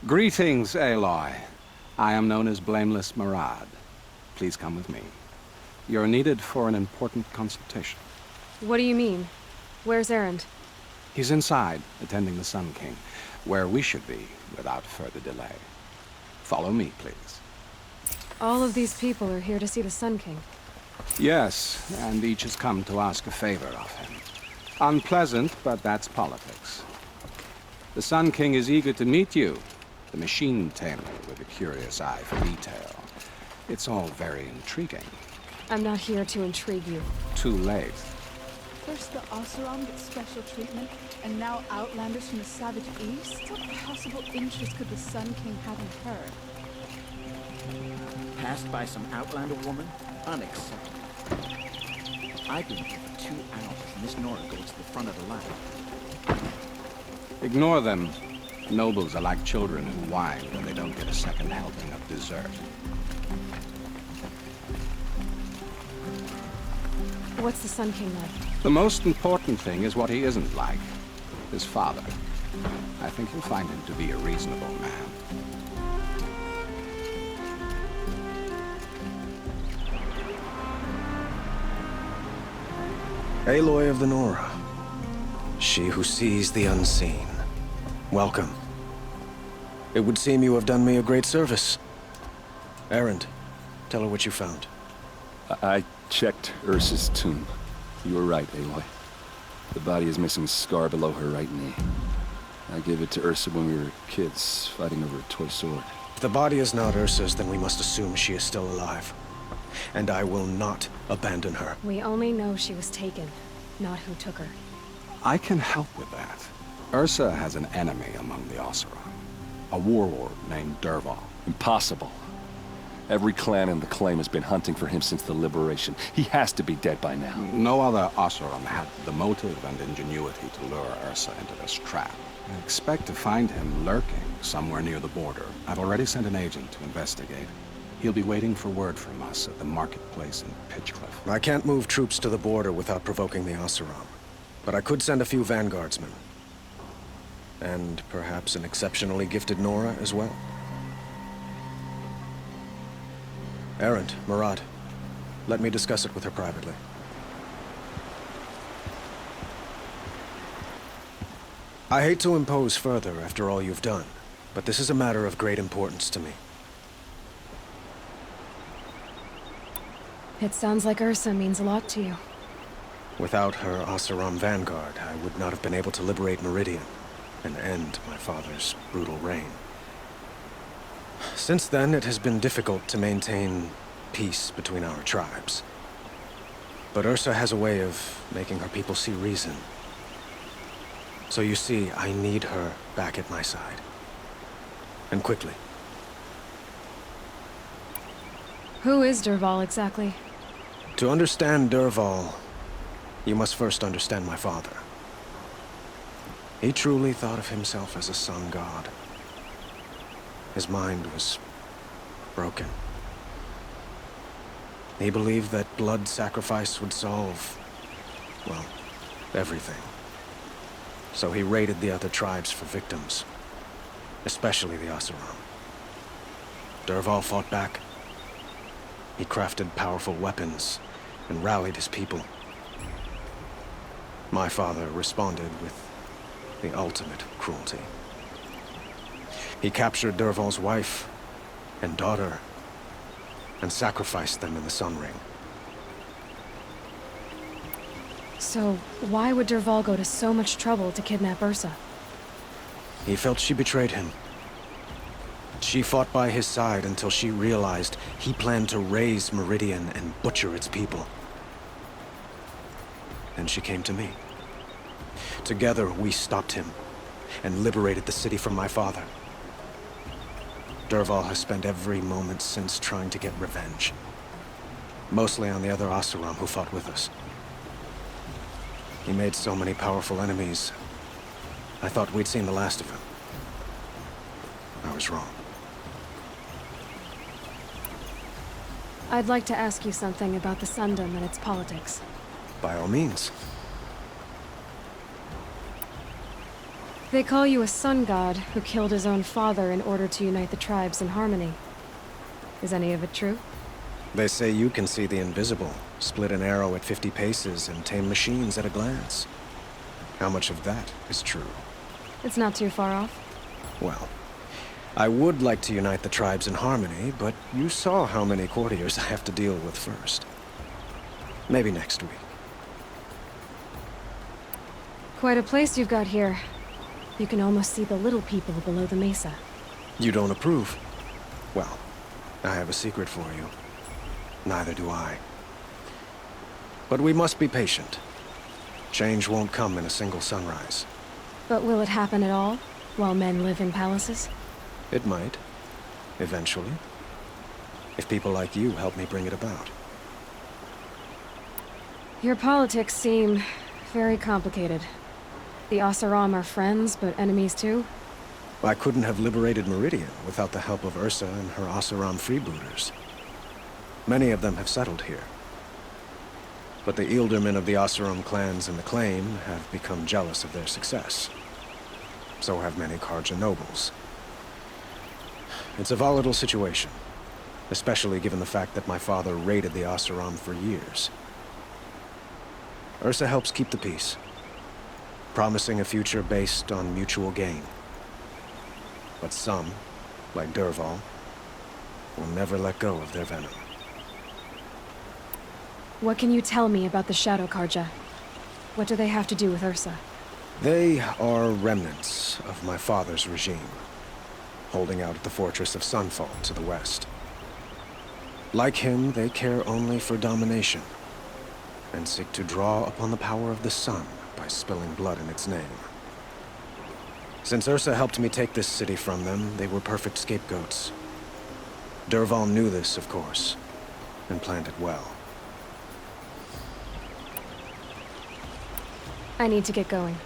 Greetings, Aloy. I am known as Blameless Murad. Please come with me. You're needed for an important consultation. What do you mean? Where's Erend? He's inside, attending the Sun King, where we should be without further delay. Follow me, please. All of these people are here to see the Sun King. Yes, and each has come to ask a favor of him. Unpleasant, but that's politics. The Sun King is eager to meet you, the machine tamer with a curious eye for detail. It's all very intriguing. I'm not here to intrigue you. Too late. First the Oseram gets special treatment, and now Outlanders from the Savage East? What possible interest could the Sun King have in her? Passed by some Outlander woman? Unacceptable. I've been here for 2 hours, and this Nora goes to the front of the line. Ignore them. Nobles are like children who whine when they don't get a second helping of dessert. What's the Sun King like? The most important thing is what he isn't like. His father. I think you'll find him to be a reasonable man. Aloy of the Nora. She who sees the unseen. Welcome. It would seem you have done me a great service. Erend, tell her what you found. I checked Ersa's tomb. You were right, Aloy. The body is missing a scar below her right knee. I gave it to Ersa when we were kids, fighting over a toy sword. If the body is not Ursa's, then we must assume she is still alive. And I will not abandon her. We only know she was taken, not who took her. I can help with that. Ersa has an enemy among the Oseram. A warlord named Dervahl. Impossible. Every clan in the claim has been hunting for him since the liberation. He has to be dead by now. No other Oseram had the motive and ingenuity to lure Ersa into this trap. I expect to find him lurking somewhere near the border. I've already sent an agent to investigate. He'll be waiting for word from us at the marketplace in Pitchcliff. I can't move troops to the border without provoking the Oseram. But I could send a few vanguardsmen. And perhaps an exceptionally gifted Nora as well. Erend, Murad, let me discuss it with her privately. I hate to impose further after all you've done, but this is a matter of great importance to me. It sounds like Ersa means a lot to you. Without her Oseram vanguard, I would not have been able to liberate Meridian and end my father's brutal reign. Since then, it has been difficult to maintain peace between our tribes. But Ersa has a way of making her people see reason. So you see, I need her back at my side. And quickly. Who is Dervahl exactly? To understand Dervahl, you must first understand my father. He truly thought of himself as a sun god. His mind was broken. He believed that blood sacrifice would solve, well, everything. So he raided the other tribes for victims, especially the Oseram. Dervahl fought back. He crafted powerful weapons and rallied his people. My father responded with the ultimate cruelty. He captured Dervahl's wife and daughter and sacrificed them in the Sun Ring. So, why would Dervahl go to so much trouble to kidnap Ersa? He felt she betrayed him. She fought by his side until she realized he planned to raise Meridian and butcher its people. Then she came to me. Together, we stopped him and liberated the city from my father. Dervahl has spent every moment since trying to get revenge. Mostly on the other Oseram who fought with us. He made so many powerful enemies. I thought we'd seen the last of him. I was wrong. I'd like to ask you something about the Sundom and its politics. By all means. They call you a sun god who killed his own father in order to unite the tribes in harmony. Is any of it true? They say you can see the invisible, split an arrow at 50 paces, and tame machines at a glance. How much of that is true? It's not too far off. Well, I would like to unite the tribes in harmony, but you saw how many courtiers I have to deal with first. Maybe next week. Quite a place you've got here. You can almost see the little people below the mesa. You don't approve? Well, I have a secret for you. Neither do I. But we must be patient. Change won't come in a single sunrise. But will it happen at all, while men live in palaces? It might. Eventually. If people like you help me bring it about. Your politics seem very complicated. The Oseram are friends, but enemies too? I couldn't have liberated Meridian without the help of Ersa and her Oseram freebooters. Many of them have settled here. But the ealdormen of the Oseram clans in the Claim have become jealous of their success. So have many Karja nobles. It's a volatile situation, especially given the fact that my father raided the Oseram for years. Ersa helps keep the peace, promising a future based on mutual gain. But some, like Dervahl, will never let go of their venom. What can you tell me about the Shadow Karja? What do they have to do with Ersa? They are remnants of my father's regime, holding out at the fortress of Sunfall to the west. Like him, they care only for domination, and seek to draw upon the power of the sun by spilling blood in its name. Since Ersa helped me take this city from them, they were perfect scapegoats. Dervahl knew this, of course, and planned it well. I need to get going.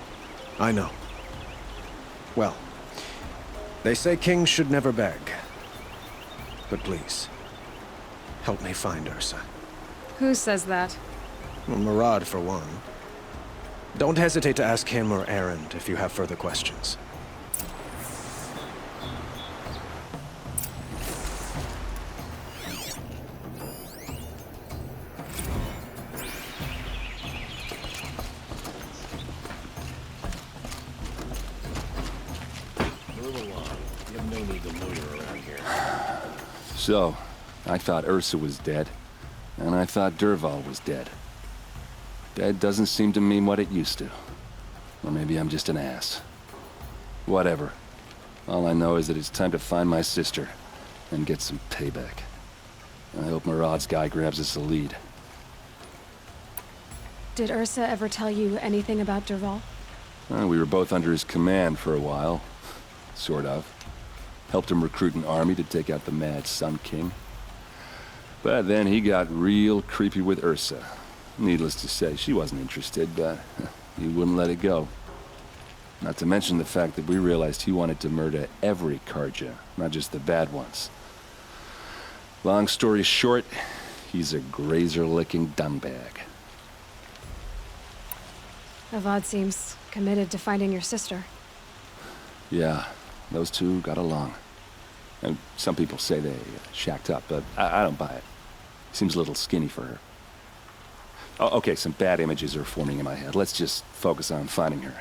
I know. Well, they say kings should never beg. But please, help me find Ersa. Who says that? Well, Murad, for one. Don't hesitate to ask him or Erend if you have further questions. So, I thought Ersa was dead, and I thought Dervahl was dead. Dead doesn't seem to mean what it used to. Or maybe I'm just an ass. Whatever. All I know is that it's time to find my sister and get some payback. I hope Murad's guy grabs us a lead. Did Ersa ever tell you anything about Dervahl? Well, we were both under his command for a while. Sort of. Helped him recruit an army to take out the mad Sun King. But then he got real creepy with Ersa. Needless to say, she wasn't interested, but he wouldn't let it go. Not to mention the fact that we realized he wanted to murder every Karja, not just the bad ones. Long story short, he's a grazer-licking dungbag. Avad seems committed to finding your sister. Yeah, those two got along. And some people say they shacked up, but I don't buy it. Seems a little skinny for her. Oh, okay, some bad images are forming in my head. Let's just focus on finding her.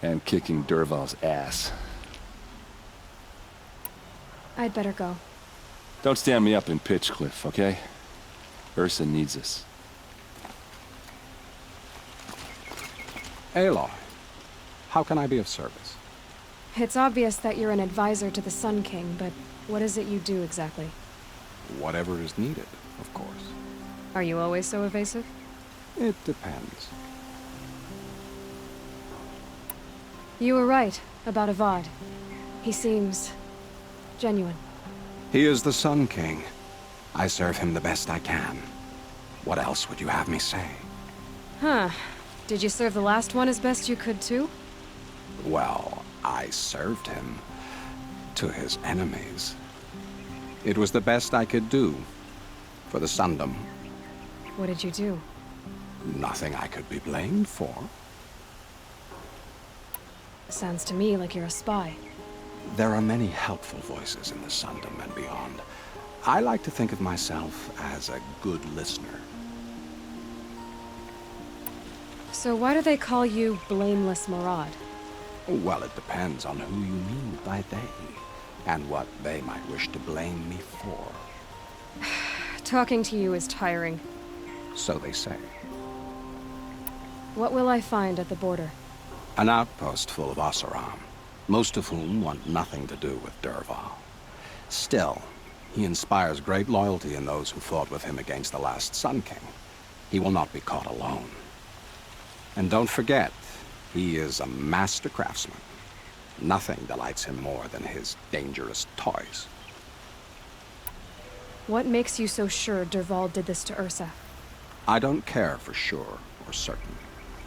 And kicking Dervahl's ass. I'd better go. Don't stand me up in Pitchcliff, okay? Ersa needs us. Aloy, how can I be of service? It's obvious that you're an advisor to the Sun King, but what is it you do exactly? Whatever is needed, of course. Are you always so evasive? It depends. You were right about Avad. He seems genuine. He is the Sun King. I serve him the best I can. What else would you have me say? Huh. Did you serve the last one as best you could too? Well, I served him to his enemies. It was the best I could do for the Sundom. What did you do? Nothing I could be blamed for. Sounds to me like you're a spy. There are many helpful voices in the Sundom and beyond. I like to think of myself as a good listener. So why do they call you Blameless Marad? Well, it depends on who you mean by they, and what they might wish to blame me for. Talking to you is tiring. So they say. What will I find at the border? An outpost full of Oseram, most of whom want nothing to do with Dervahl. Still, he inspires great loyalty in those who fought with him against the last Sun King. He will not be caught alone. And don't forget, he is a master craftsman. Nothing delights him more than his dangerous toys. What makes you so sure Dervahl did this to Ersa? I don't care for sure or certain.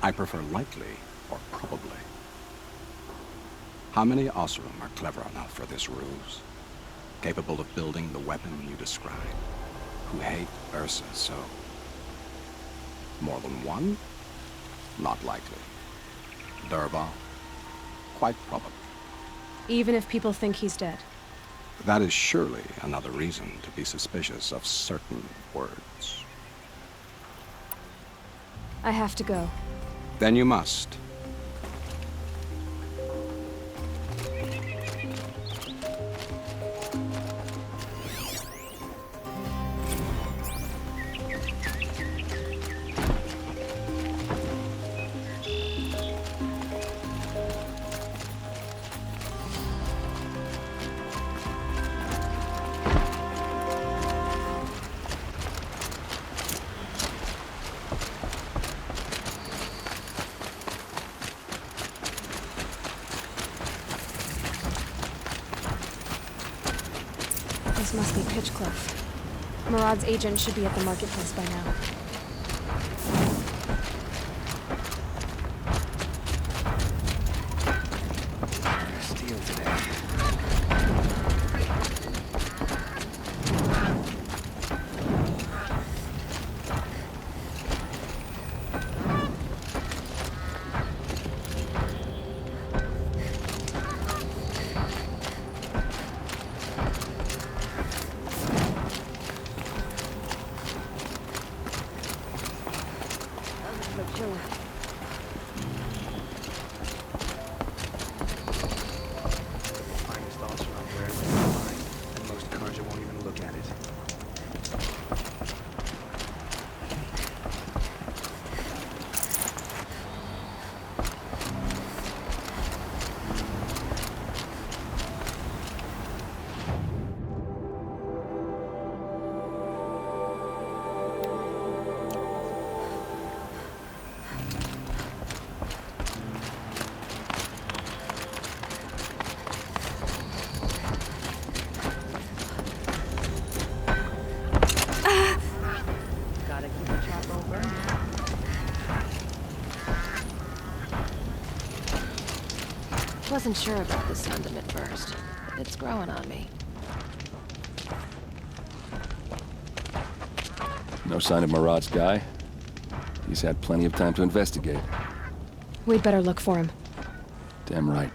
I prefer likely or probably. How many Oseram are clever enough for this ruse? Capable of building the weapon you describe? Who hate Ersa so? More than one? Not likely. Dervahl? Quite probable. Even if people think he's dead? That is surely another reason to be suspicious of certain words. I have to go. Then you must. This must be Pitchcliff. Marad's agent should be at the marketplace by now. Steal today. Finest Oseram wherever you find, and most Karja won't even look at it. Gotta keep the charcoal burning. Wasn't sure about the Sundom at first. It's growing on me. No sign of Marad's guy? He's had plenty of time to investigate. We'd better look for him. Damn right.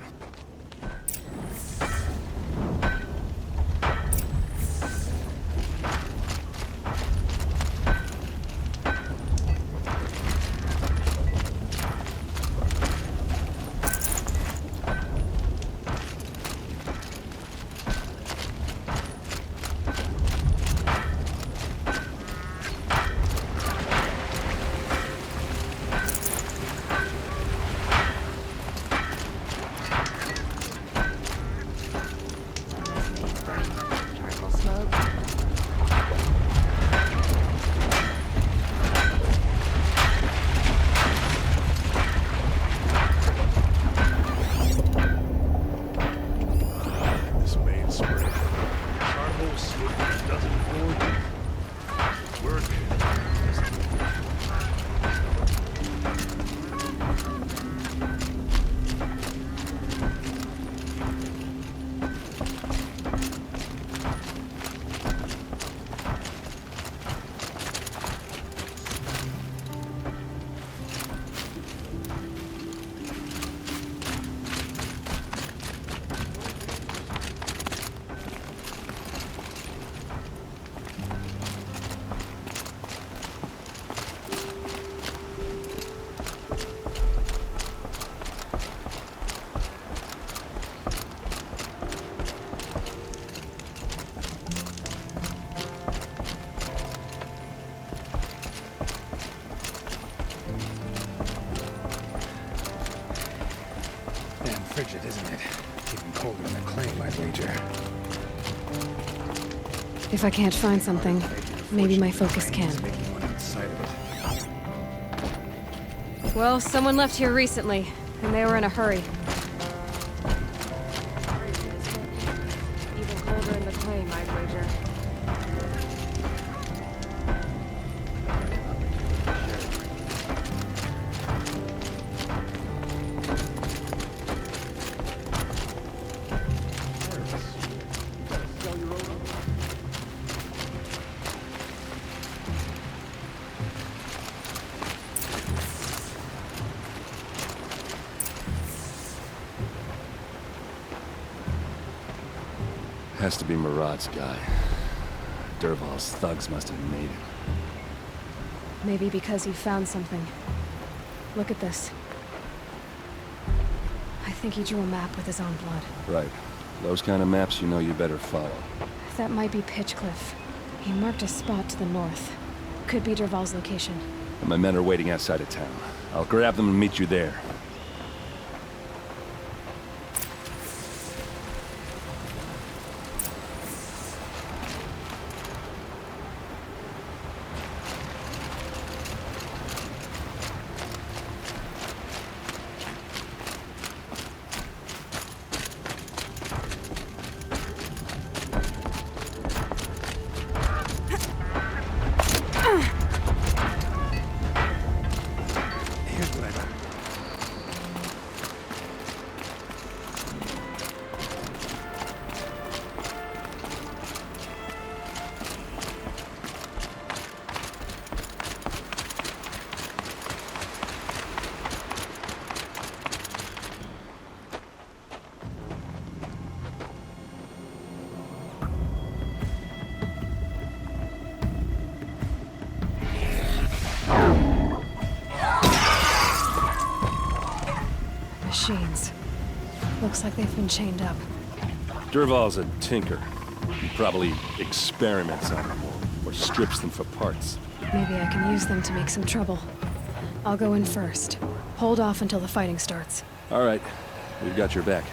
Even colder than a claim, I'd wager. If I can't find something, maybe my focus can. Well, someone left here recently, and they were in a hurry. Even colder in the claim, I'd wager. Has to be Murad's guy. Dervahl's thugs must have made him. Maybe because he found something. Look at this. I think he drew a map with his own blood. Right. Those kind of maps you know you better follow. That might be Pitchcliff. He marked a spot to the north. Could be Dervahl's location. And my men are waiting outside of town. I'll grab them and meet you there. Machines. Looks like they've been chained up. Dervahl's a tinker. He probably experiments on them or strips them for parts. Maybe I can use them to make some trouble. I'll go in first. Hold off until the fighting starts. All right. We've got your back.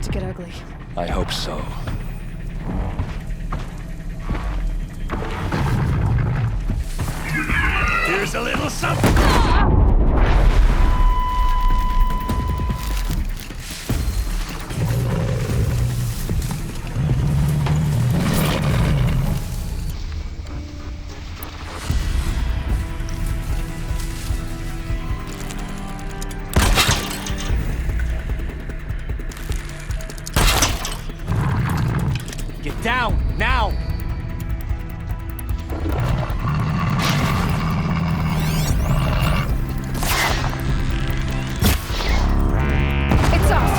to get ugly. I hope so. Here's a little something. Get down, now! It's us!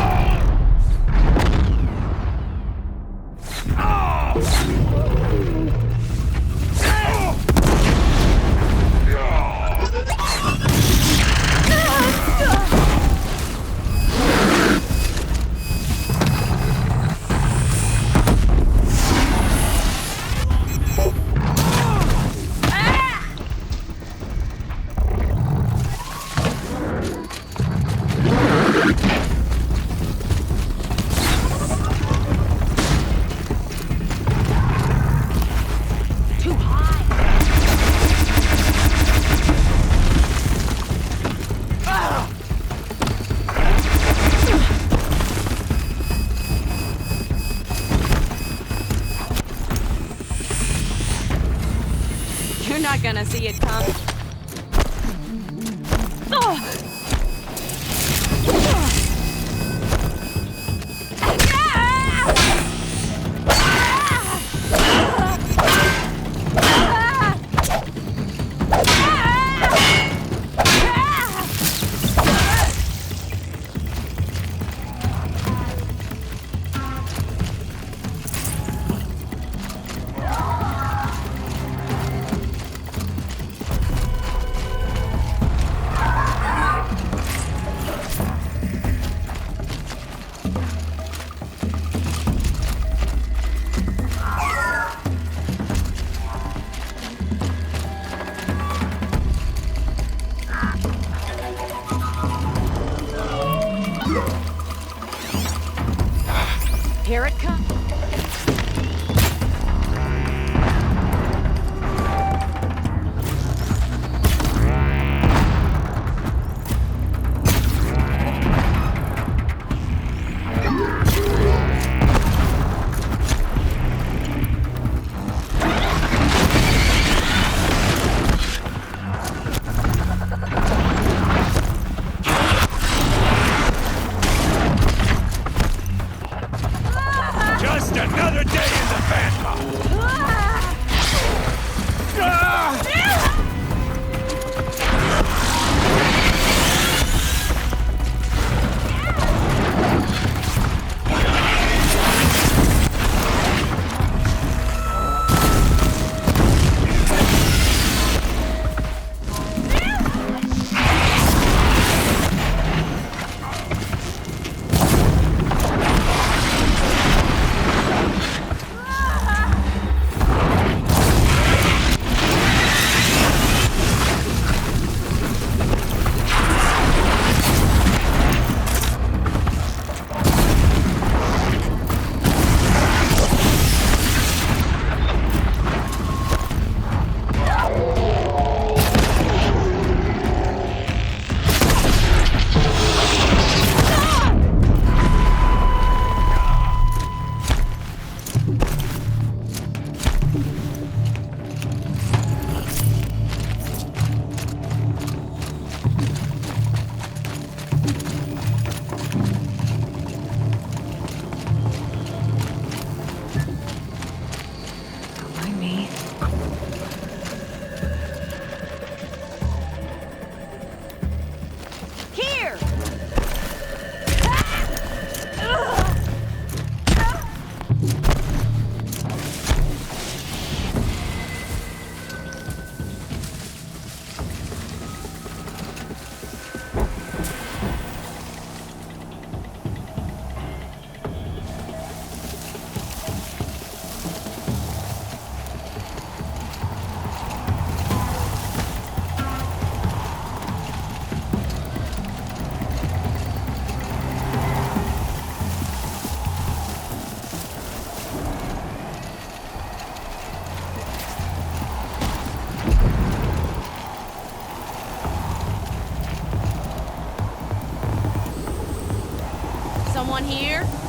You're not gonna see it come. Here it comes. Just here?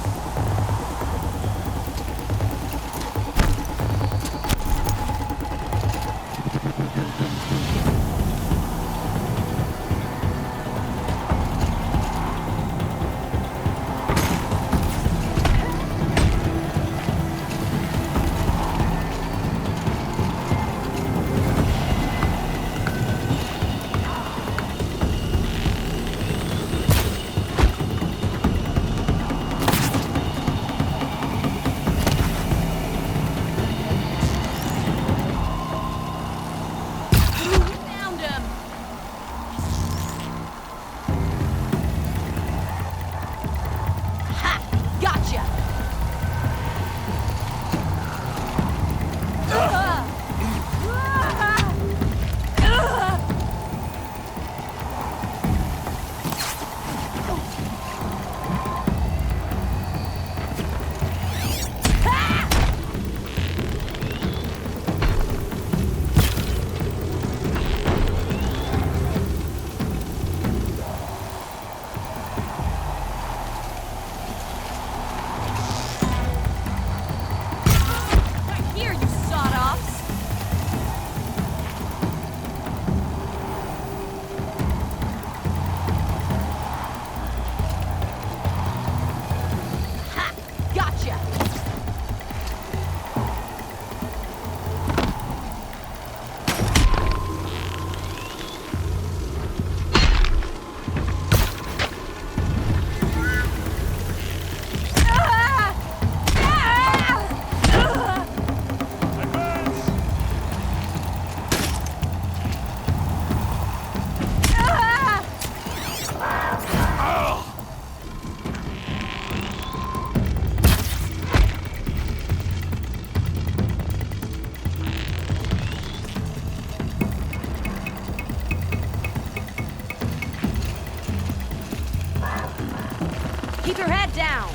Keep your head down!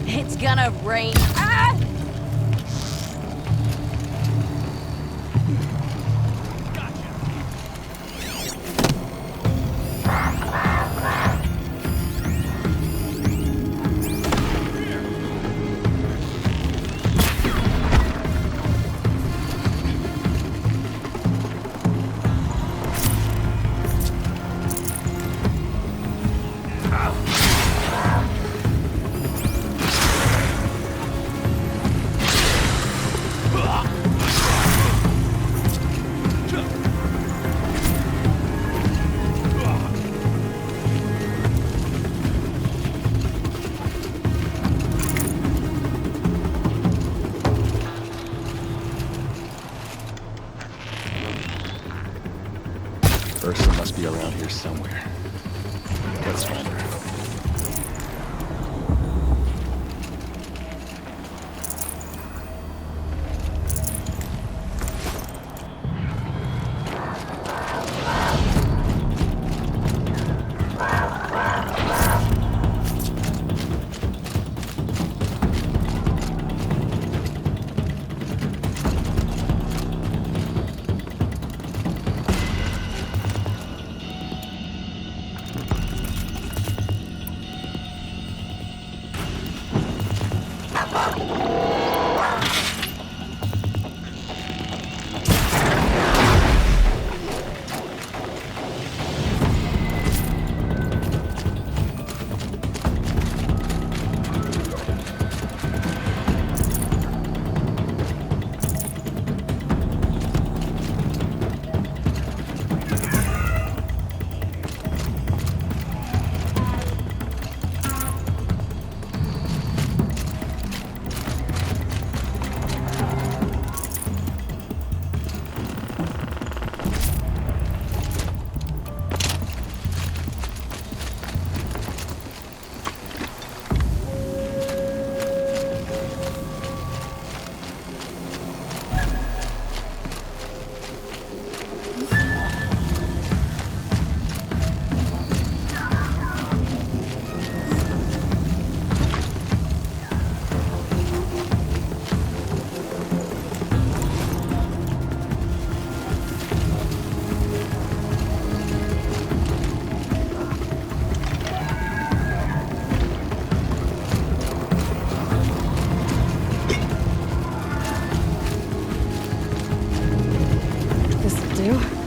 It's gonna rain. Ah! Ersa must be around here somewhere. Let's find her. do.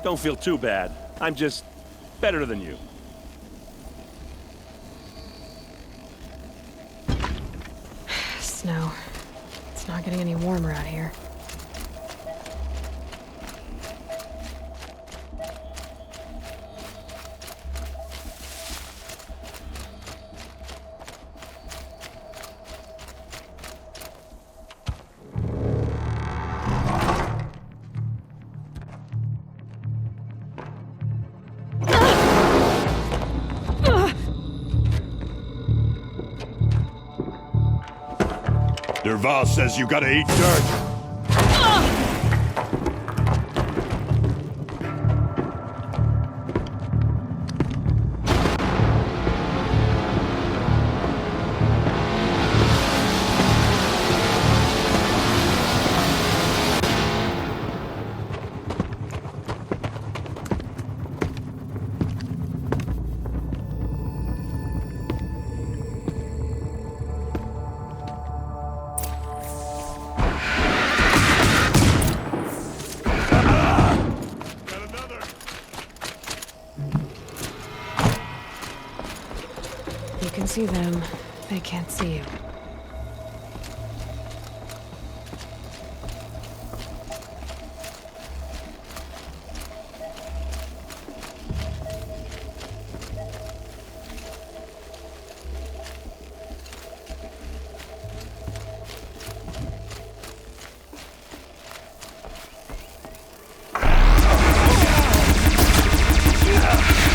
Don't feel too bad. I'm just better than you. Snow. It's not getting any warmer out here. Derval says you gotta eat dirt. You can see them. They can't see you.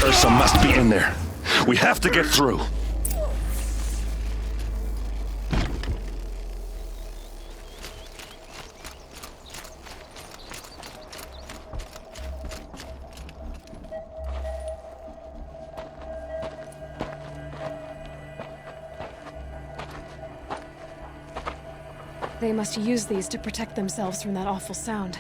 Ersa must be in there. We have to get through. They must use these to protect themselves from that awful sound.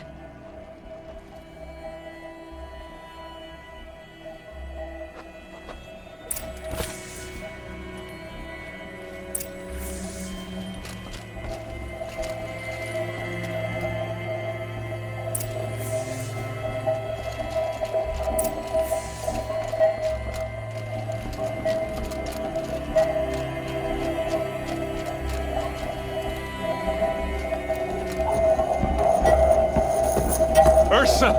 Ersa!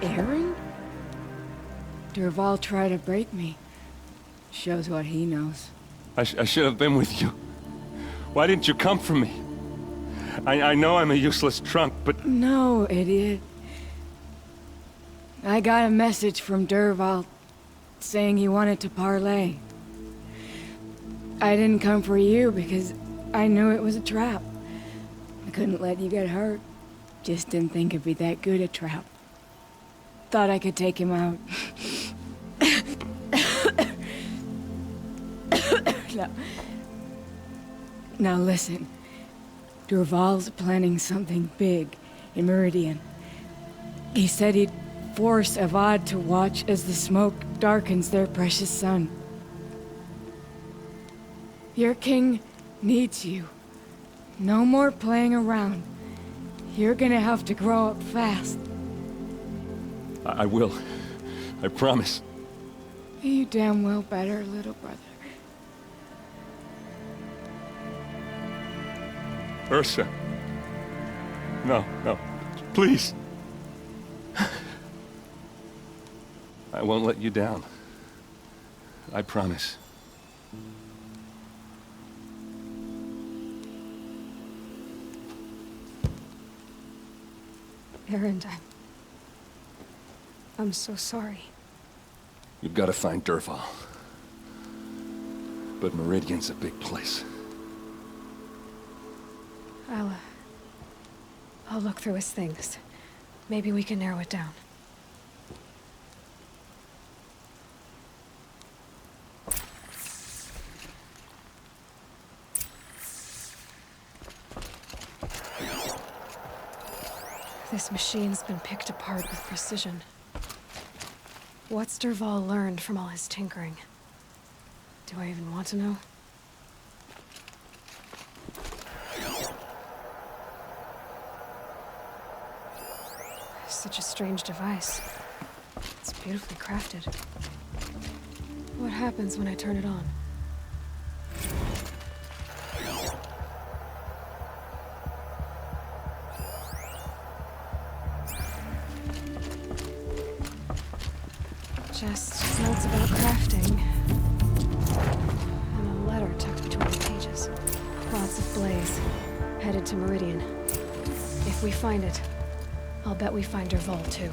Aaron? Dervahl tried to break me. Shows what he knows. I should have been with you. Why didn't you come for me? I know I'm a useless trunk, but... No, idiot. I got a message from Dervahl saying he wanted to parlay. I didn't come for you because I knew it was a trap. I couldn't let you get hurt. Just didn't think it'd be that good a trap. Thought I could take him out. Now listen. Dervahl's planning something big in Meridian. He said he'd force Avad to watch as the smoke darkens their precious sun. Your king needs you. No more playing around. You're gonna have to grow up fast. I will. I promise. You damn well better, little brother. Ersa. No, no. Please. I won't let you down. I promise. Aaron, I'm so sorry. You've got to find Dervahl. But Meridian's a big place. I'll look through his things. Maybe we can narrow it down. This machine's been picked apart with precision. What's Dervahl learned from all his tinkering? Do I even want to know? Such a strange device. It's beautifully crafted. What happens when I turn it on? Just notes about crafting. And a letter tucked between the pages. Lots of blaze. Headed to Meridian. If we find it, I'll bet we find Dervahl too.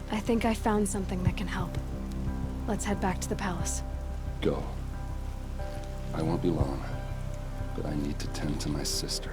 I think I found something that can help. Let's head back to the palace. Go. I won't be long, but I need to tend to my sister.